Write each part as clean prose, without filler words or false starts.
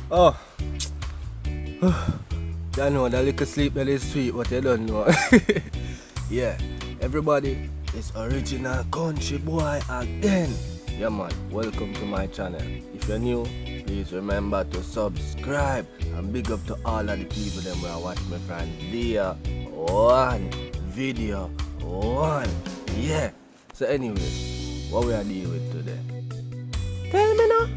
Oh, you know that little sleep that is sweet, but you don't know. Yeah, everybody, it's original Country Boy again. Yeah man, welcome to my channel. If you're new, please remember to subscribe and big up to all of the people that will watch me from there. One video, one. Yeah. So anyways, what we are dealing with today? Tell me now.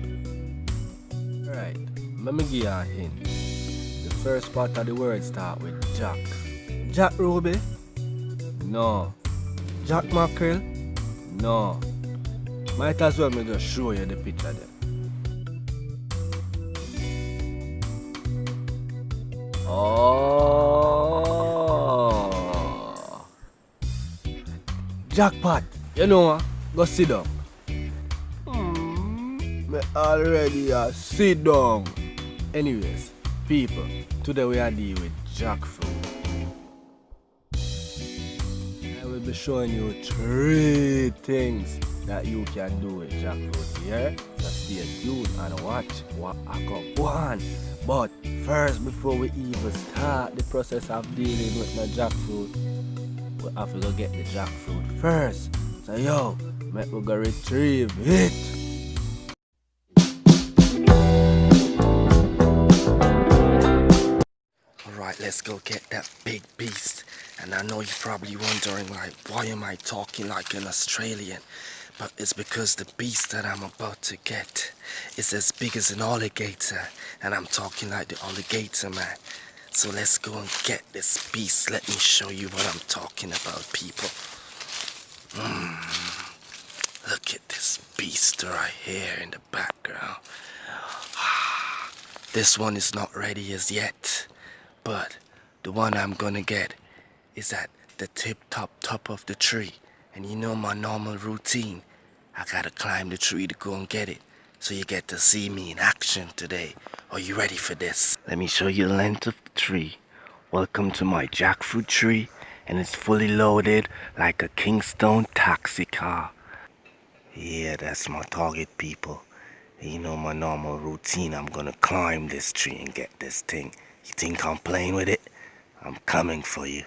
Right, let me give you a hint. The first part of the word start with Jack. Jack Ruby? No. Jack Mackerel? No. Might as well me just show you the picture there. Oh. Jackpot. You know what? Go sit down. Me already sit down. Anyways, people, today we are dealing with jackfruit. I will be showing you 3 things that you can do with jackfruit here. So stay tuned and watch what I got on. But first, before we even start the process of dealing with my jackfruit, we have to go get the jackfruit first. So yo, make we go retrieve it. Alright, let's go get that big beast. And I know you're probably wondering, like, why am I talking like an Australian? But it's because the beast that I'm about to get is as big as an alligator. And I'm talking like the alligator man. So let's go and get this beast. Let me show you what I'm talking about, people. Look at this beast right here in the background. This one is not ready as yet. But the one I'm gonna get is at the top of the tree. And you know my normal routine. I gotta climb the tree to go and get it. So you get to see me in action today. Are you ready for this? Let me show you the length of the tree. Welcome to my jackfruit tree. And it's fully loaded like a Kingston taxi car. Yeah, that's my target, people. You know my normal routine. I'm gonna climb this tree and get this thing. You think I'm playing with it? I'm coming for you.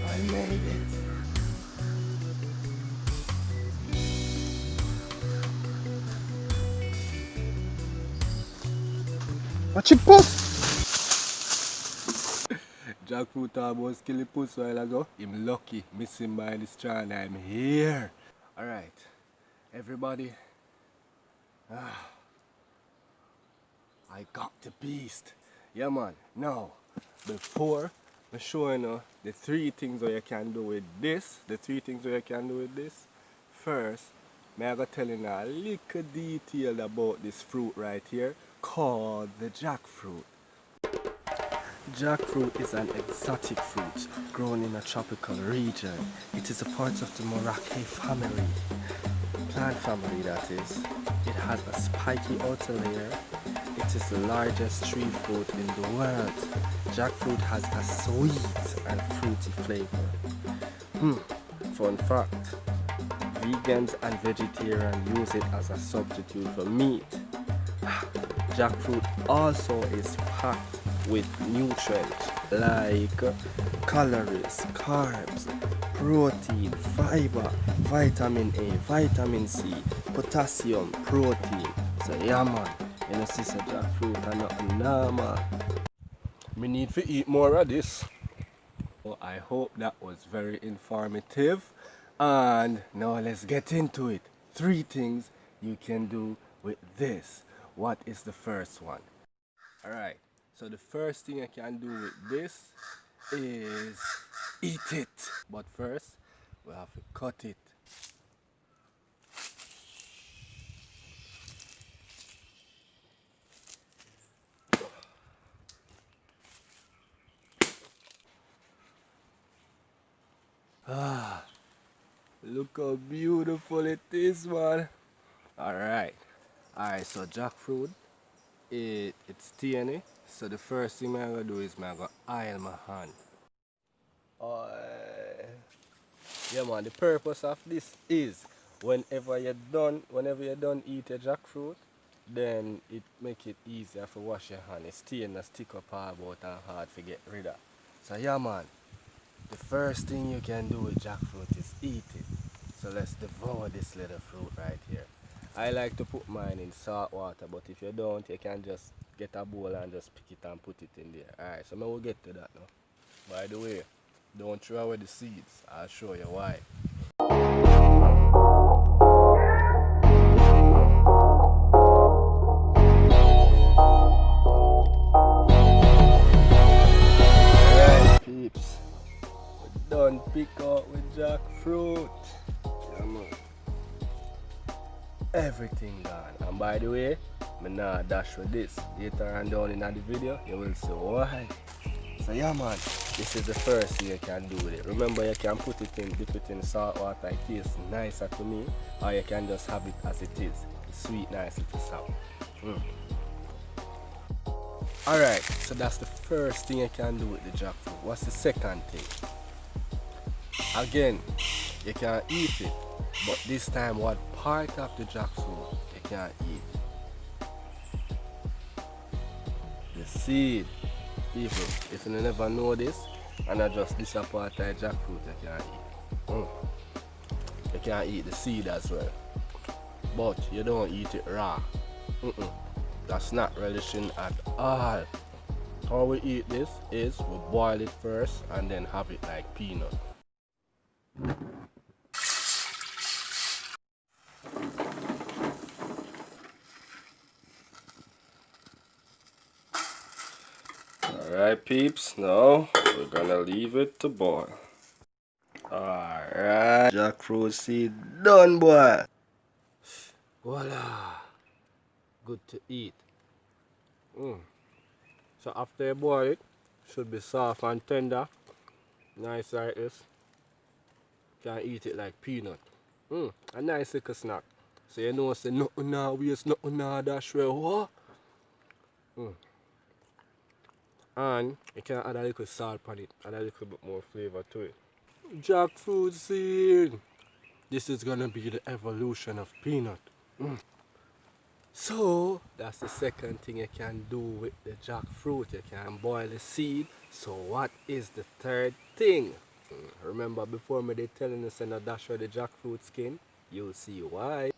I made it. Watch it puff! Jackfruit almost killed the puss while ago. I'm lucky, missing by the strand. I'm here. Alright, everybody. I got the beast. Yeah man, now, before I show you the 3 things that you can do with this, first, I gotta tell you a little detail about this fruit right here called the jackfruit. Jackfruit is an exotic fruit grown in a tropical region. It is a part of the Moraceae family, plant family that is. It has a spiky outer layer. It is the largest tree fruit in the world. Jackfruit has a sweet and fruity flavor. Fun fact, vegans and vegetarians use it as a substitute for meat. Jackfruit also is packed with nutrients like calories, carbs, protein, fiber, vitamin A, vitamin C, potassium, protein. So yeah man, you know sister jackfruit and nothing normal. Me need to eat more of this. So I hope that was very informative. And now let's get into it. 3 things you can do with this. What is the first one? Alright, so the first thing I can do with this is eat it. But first, we have to cut it. Look how beautiful it is, man. Alright. Alright, so jackfruit, it's tiny. So the first thing I'm gonna do is I'm gonna oil my hand. Yeah man, the purpose of this is whenever you're done eat a jackfruit, then it make it easier to wash your hand. It's stain and stick up all about and hard to get rid of. So yeah man, the first thing you can do with jackfruit is eat it. So let's devour this little fruit right here. I like to put mine in salt water, but if you don't, you can just get a bowl and just pick it and put it in there. Alright, so we'll get to that now. By the way, don't throw away the seeds. I'll show you why. Alright peeps, we're done pick out with jackfruit. Yeah man. Everything gone. And by the way, I'm not dash with this. Later on down in the video, you will see why. So yeah man, this is the first thing you can do with it. Remember you can put it in, dip it in salt water, it tastes nicer to me. Or you can just have it as it is. It's sweet, nice, little sour. Alright, so that's the first thing you can do with the jackfruit. What's the second thing? Again, you can eat it, but this time what part of the jackfruit you can't eat? The seed. People, if you never know this, and I just this a part of jackfruit you can't eat. You can't eat the seed as well. But you don't eat it raw. That's not relishing at all. How we eat this is we boil it first and then have it like peanut. Alright peeps, now we're gonna leave it to boil. Alright, jackfruit seed done boy. Voila! Good to eat. So after you boil it, should be soft and tender. Nice like this. Can eat it like peanut. A nice little snack. So you know say nothing now waste, nothing now dash well. What? And you can add a little salt on it, add a little bit more flavor to it. Jackfruit seed. This is gonna be the evolution of peanut. So that's the second thing you can do with the jackfruit. You can boil the seed. So what is the third thing? Remember before me they telling us in a dash of the jackfruit skin? You'll see why.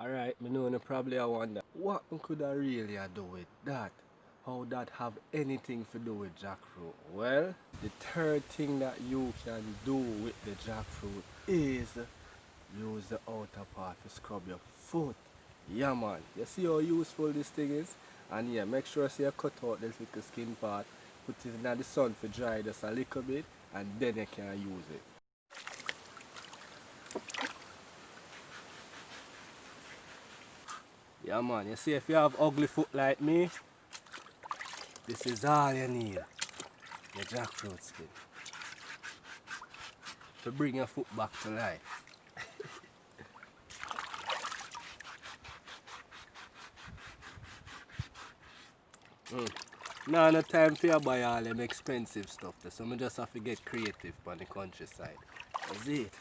Alright, me know you probably I wonder what could I really do with that? How that have anything to do with jackfruit? Well, the third thing that you can do with the jackfruit is use the outer part to scrub your foot. Yeah man, you see how useful this thing is? And yeah, make sure you cut out this little skin part, put it in the sun for dry just a little bit, and then you can use it. Yeah man, you see if you have ugly foot like me, this is all you need, the jackfruit skin, to bring your foot back to life. Now no time for you buy all them expensive stuff, so I just have to get creative on the countryside. That's it.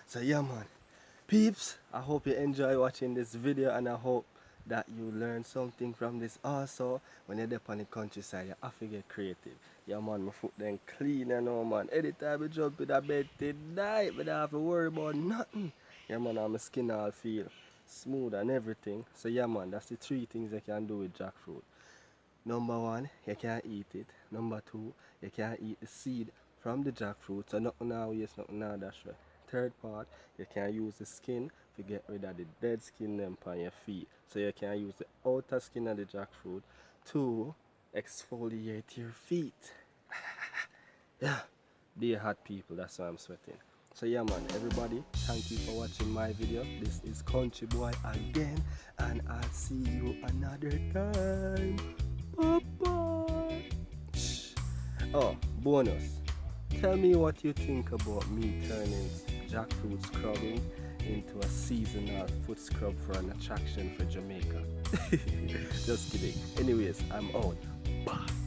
So yeah man, peeps, I hope you enjoy watching this video and I hope that you learn something from this. Also, when you're up on the countryside, you have to get creative. Yeah man, my foot then clean and all man. Anytime I jump in the bed tonight, I don't have to worry about nothing. Yeah man, my skin all feel smooth and everything. So yeah man, that's the three things you can do with jackfruit. Number one, you can eat it. Number two, you can eat the seed from the jackfruit. So nothing now waste, nothing now dash way. Third part, you can use the skin to get rid of the dead skin them on your feet. So you can use the outer skin of the jackfruit to exfoliate your feet. Yeah, dear hot people, that's why I'm sweating. So yeah man, everybody, thank you for watching my video. This is Kountry Boi again, and I'll see you another time. Bye bye. Oh, bonus. Tell me what you think about me turning jackfruit scrubbing into a seasonal foot scrub for an attraction for Jamaica. Just kidding. Anyways, I'm out. Bye.